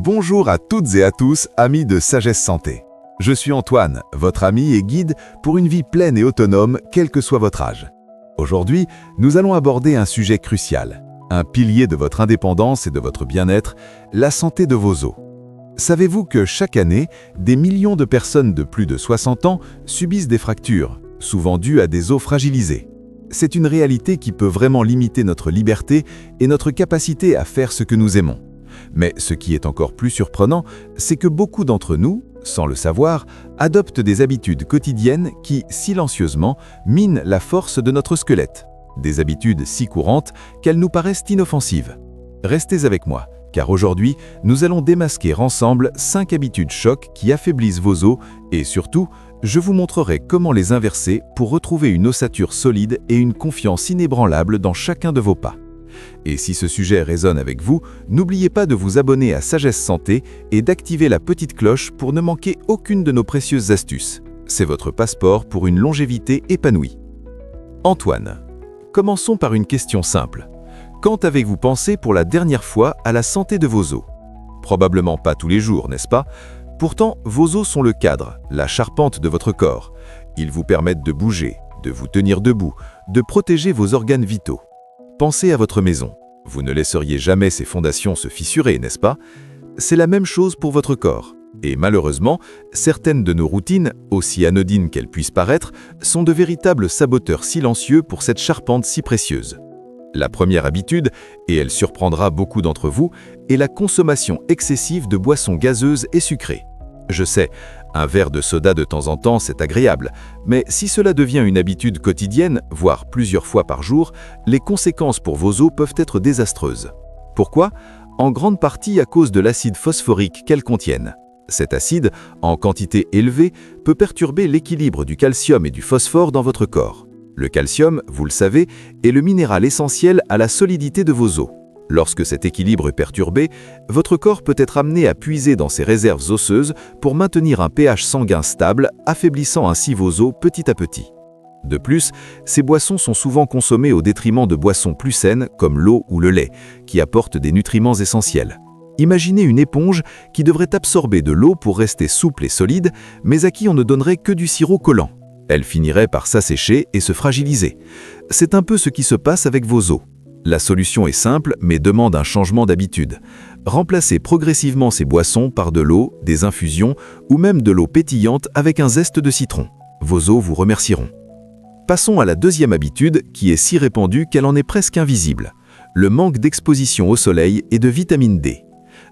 Bonjour à toutes et à tous, amis de Sagesse Santé. Je suis Antoine, votre ami et guide pour une vie pleine et autonome, quel que soit votre âge. Aujourd'hui, nous allons aborder un sujet crucial, un pilier de votre indépendance et de votre bien-être, la santé de vos os. Savez-vous que chaque année, des millions de personnes de plus de 60 ans subissent des fractures, souvent dues à des os fragilisés? C'est une réalité qui peut vraiment limiter notre liberté et notre capacité à faire ce que nous aimons. Mais ce qui est encore plus surprenant, c'est que beaucoup d'entre nous, sans le savoir, adoptent des habitudes quotidiennes qui, silencieusement, minent la force de notre squelette. Des habitudes si courantes qu'elles nous paraissent inoffensives. Restez avec moi, car aujourd'hui, nous allons démasquer ensemble 5 habitudes chocs qui affaiblissent vos os et surtout, je vous montrerai comment les inverser pour retrouver une ossature solide et une confiance inébranlable dans chacun de vos pas. Et si ce sujet résonne avec vous, n'oubliez pas de vous abonner à Sagesse Santé et d'activer la petite cloche pour ne manquer aucune de nos précieuses astuces. C'est votre passeport pour une longévité épanouie. Antoine, commençons par une question simple. Quand avez-vous pensé pour la dernière fois à la santé de vos os? Probablement pas tous les jours, n'est-ce pas? Pourtant, vos os sont le cadre, la charpente de votre corps. Ils vous permettent de bouger, de vous tenir debout, de protéger vos organes vitaux. Pensez à votre maison. Vous ne laisseriez jamais ses fondations se fissurer, n'est-ce pas? C'est la même chose pour votre corps. Et malheureusement, certaines de nos routines, aussi anodines qu'elles puissent paraître, sont de véritables saboteurs silencieux pour cette charpente si précieuse. La première habitude, et elle surprendra beaucoup d'entre vous, est la consommation excessive de boissons gazeuses et sucrées. Je sais, un verre de soda de temps en temps, c'est agréable, mais si cela devient une habitude quotidienne, voire plusieurs fois par jour, les conséquences pour vos os peuvent être désastreuses. Pourquoi? En grande partie à cause de l'acide phosphorique qu'elles contiennent. Cet acide, en quantité élevée, peut perturber l'équilibre du calcium et du phosphore dans votre corps. Le calcium, vous le savez, est le minéral essentiel à la solidité de vos os. Lorsque cet équilibre est perturbé, votre corps peut être amené à puiser dans ses réserves osseuses pour maintenir un pH sanguin stable, affaiblissant ainsi vos os petit à petit. De plus, ces boissons sont souvent consommées au détriment de boissons plus saines comme l'eau ou le lait, qui apportent des nutriments essentiels. Imaginez une éponge qui devrait absorber de l'eau pour rester souple et solide, mais à qui on ne donnerait que du sirop collant. Elle finirait par s'assécher et se fragiliser. C'est un peu ce qui se passe avec vos os. La solution est simple, mais demande un changement d'habitude. Remplacez progressivement ces boissons par de l'eau, des infusions ou même de l'eau pétillante avec un zeste de citron. Vos os vous remercieront. Passons à la deuxième habitude, qui est si répandue qu'elle en est presque invisible. Le manque d'exposition au soleil et de vitamine D.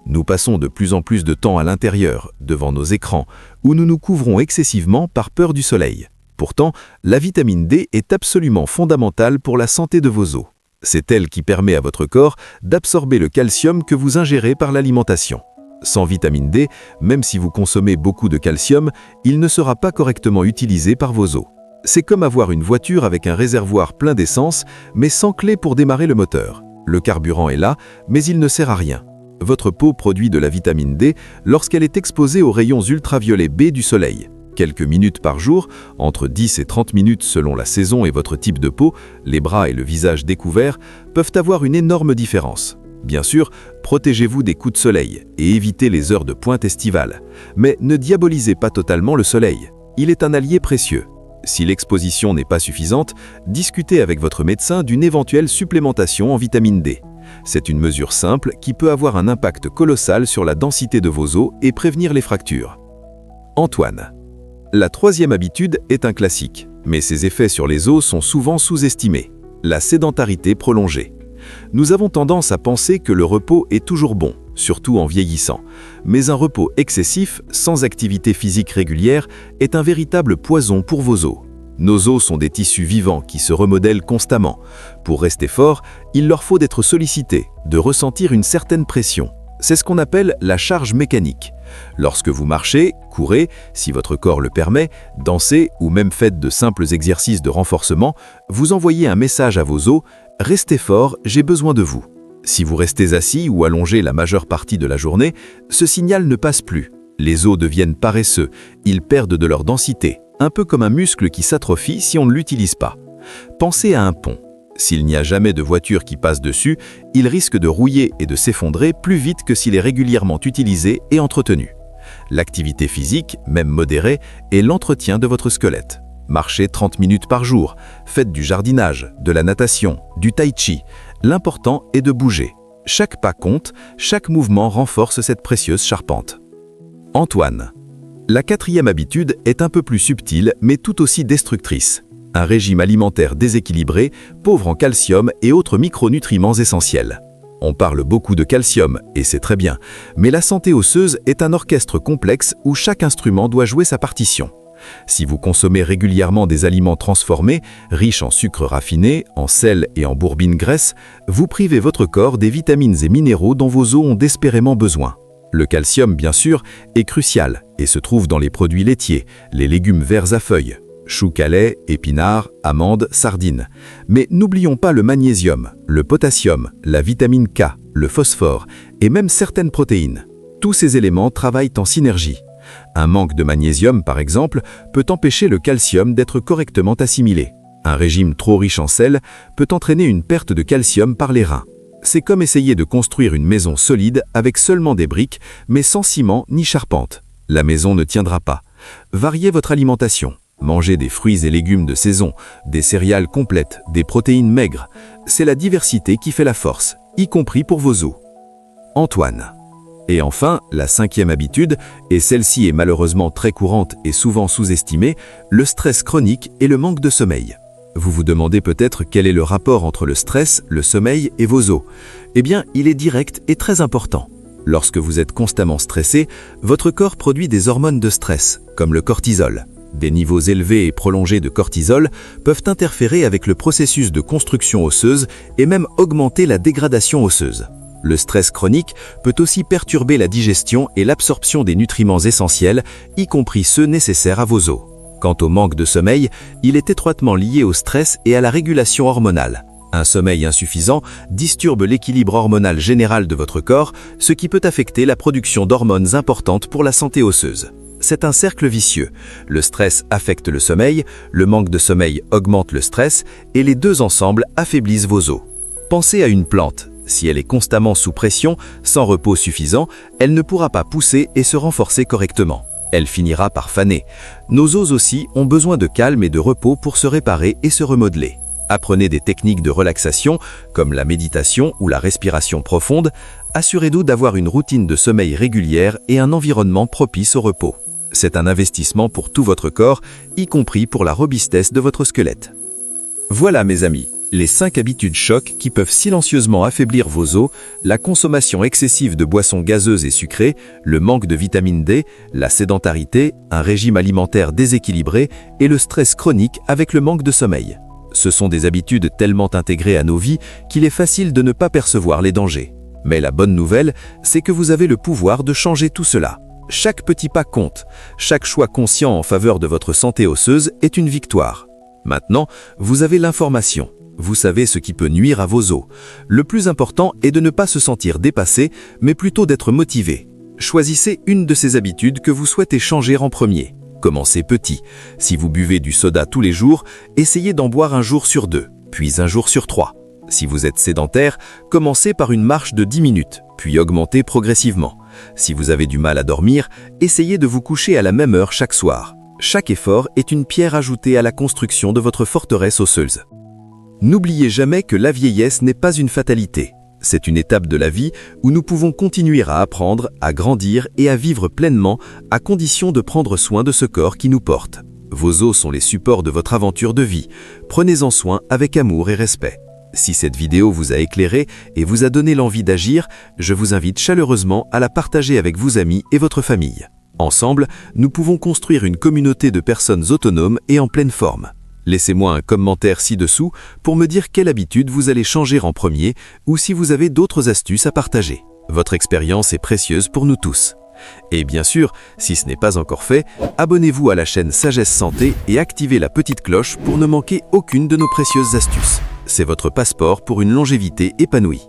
Nous passons de plus en plus de temps à l'intérieur, devant nos écrans, où nous nous couvrons excessivement par peur du soleil. Pourtant, la vitamine D est absolument fondamentale pour la santé de vos os. C'est elle qui permet à votre corps d'absorber le calcium que vous ingérez par l'alimentation. Sans vitamine D, même si vous consommez beaucoup de calcium, il ne sera pas correctement utilisé par vos os. C'est comme avoir une voiture avec un réservoir plein d'essence, mais sans clé pour démarrer le moteur. Le carburant est là, mais il ne sert à rien. Votre peau produit de la vitamine D lorsqu'elle est exposée aux rayons ultraviolets B du soleil. Quelques minutes par jour, entre 10 et 30 minutes selon la saison et votre type de peau, les bras et le visage découverts, peuvent avoir une énorme différence. Bien sûr, protégez-vous des coups de soleil et évitez les heures de pointe estivale. Mais ne diabolisez pas totalement le soleil. Il est un allié précieux. Si l'exposition n'est pas suffisante, discutez avec votre médecin d'une éventuelle supplémentation en vitamine D. C'est une mesure simple qui peut avoir un impact colossal sur la densité de vos os et prévenir les fractures. Antoine. La troisième habitude est un classique, mais ses effets sur les os sont souvent sous-estimés. La sédentarité prolongée. Nous avons tendance à penser que le repos est toujours bon, surtout en vieillissant. Mais un repos excessif, sans activité physique régulière, est un véritable poison pour vos os. Nos os sont des tissus vivants qui se remodèlent constamment. Pour rester forts, il leur faut d'être sollicités, de ressentir une certaine pression. C'est ce qu'on appelle la charge mécanique. Lorsque vous marchez, courez, si votre corps le permet, dansez ou même faites de simples exercices de renforcement, vous envoyez un message à vos os « Restez forts, j'ai besoin de vous ». Si vous restez assis ou allongé la majeure partie de la journée, ce signal ne passe plus. Les os deviennent paresseux, ils perdent de leur densité, un peu comme un muscle qui s'atrophie si on ne l'utilise pas. Pensez à un pont. S'il n'y a jamais de voiture qui passe dessus, il risque de rouiller et de s'effondrer plus vite que s'il est régulièrement utilisé et entretenu. L'activité physique, même modérée, est l'entretien de votre squelette. Marchez 30 minutes par jour, faites du jardinage, de la natation, du tai chi. L'important est de bouger. Chaque pas compte, chaque mouvement renforce cette précieuse charpente. Antoine. La 4e habitude est un peu plus subtile, mais tout aussi destructrice. Un régime alimentaire déséquilibré, pauvre en calcium et autres micronutriments essentiels. On parle beaucoup de calcium, et c'est très bien, mais la santé osseuse est un orchestre complexe où chaque instrument doit jouer sa partition. Si vous consommez régulièrement des aliments transformés, riches en sucre raffiné, en sel et en bourbine graisse, vous privez votre corps des vitamines et minéraux dont vos os ont désespérément besoin. Le calcium, bien sûr, est crucial et se trouve dans les produits laitiers, les légumes verts à feuilles, choux calais, épinards, amandes, sardines. Mais n'oublions pas le magnésium, le potassium, la vitamine K, le phosphore et même certaines protéines. Tous ces éléments travaillent en synergie. Un manque de magnésium, par exemple, peut empêcher le calcium d'être correctement assimilé. Un régime trop riche en sel peut entraîner une perte de calcium par les reins. C'est comme essayer de construire une maison solide avec seulement des briques, mais sans ciment ni charpente. La maison ne tiendra pas. Variez votre alimentation. Mangez des fruits et légumes de saison, des céréales complètes, des protéines maigres. C'est la diversité qui fait la force, y compris pour vos os. Antoine. Et enfin, la 5e habitude, et celle-ci est malheureusement très courante et souvent sous-estimée, le stress chronique et le manque de sommeil. Vous vous demandez peut-être quel est le rapport entre le stress, le sommeil et vos os. Eh bien, il est direct et très important. Lorsque vous êtes constamment stressé, votre corps produit des hormones de stress, comme le cortisol. Des niveaux élevés et prolongés de cortisol peuvent interférer avec le processus de construction osseuse et même augmenter la dégradation osseuse. Le stress chronique peut aussi perturber la digestion et l'absorption des nutriments essentiels, y compris ceux nécessaires à vos os. Quant au manque de sommeil, il est étroitement lié au stress et à la régulation hormonale. Un sommeil insuffisant disturbe l'équilibre hormonal général de votre corps, ce qui peut affecter la production d'hormones importantes pour la santé osseuse. C'est un cercle vicieux. Le stress affecte le sommeil, le manque de sommeil augmente le stress, et les deux ensemble affaiblissent vos os. Pensez à une plante. Si elle est constamment sous pression, sans repos suffisant, elle ne pourra pas pousser et se renforcer correctement. Elle finira par faner. Nos os aussi ont besoin de calme et de repos pour se réparer et se remodeler. Apprenez des techniques de relaxation, comme la méditation ou la respiration profonde. Assurez-vous d'avoir une routine de sommeil régulière et un environnement propice au repos. C'est un investissement pour tout votre corps, y compris pour la robustesse de votre squelette. Voilà mes amis, les 5 habitudes chocs qui peuvent silencieusement affaiblir vos os, la consommation excessive de boissons gazeuses et sucrées, le manque de vitamine D, la sédentarité, un régime alimentaire déséquilibré et le stress chronique avec le manque de sommeil. Ce sont des habitudes tellement intégrées à nos vies qu'il est facile de ne pas percevoir les dangers. Mais la bonne nouvelle, c'est que vous avez le pouvoir de changer tout cela. Chaque petit pas compte. Chaque choix conscient en faveur de votre santé osseuse est une victoire. Maintenant, vous avez l'information. Vous savez ce qui peut nuire à vos os. Le plus important est de ne pas se sentir dépassé, mais plutôt d'être motivé. Choisissez une de ces habitudes que vous souhaitez changer en premier. Commencez petit. Si vous buvez du soda tous les jours, essayez d'en boire un jour sur 2, puis un jour sur 3. Si vous êtes sédentaire, commencez par une marche de 10 minutes, puis augmentez progressivement. Si vous avez du mal à dormir, essayez de vous coucher à la même heure chaque soir. Chaque effort est une pierre ajoutée à la construction de votre forteresse osseuse. N'oubliez jamais que la vieillesse n'est pas une fatalité. C'est une étape de la vie où nous pouvons continuer à apprendre, à grandir et à vivre pleinement, à condition de prendre soin de ce corps qui nous porte. Vos os sont les supports de votre aventure de vie. Prenez-en soin avec amour et respect. Si cette vidéo vous a éclairé et vous a donné l'envie d'agir, je vous invite chaleureusement à la partager avec vos amis et votre famille. Ensemble, nous pouvons construire une communauté de personnes autonomes et en pleine forme. Laissez-moi un commentaire ci-dessous pour me dire quelle habitude vous allez changer en premier ou si vous avez d'autres astuces à partager. Votre expérience est précieuse pour nous tous. Et bien sûr, si ce n'est pas encore fait, abonnez-vous à la chaîne Sagesse Santé et activez la petite cloche pour ne manquer aucune de nos précieuses astuces. C'est votre passeport pour une longévité épanouie.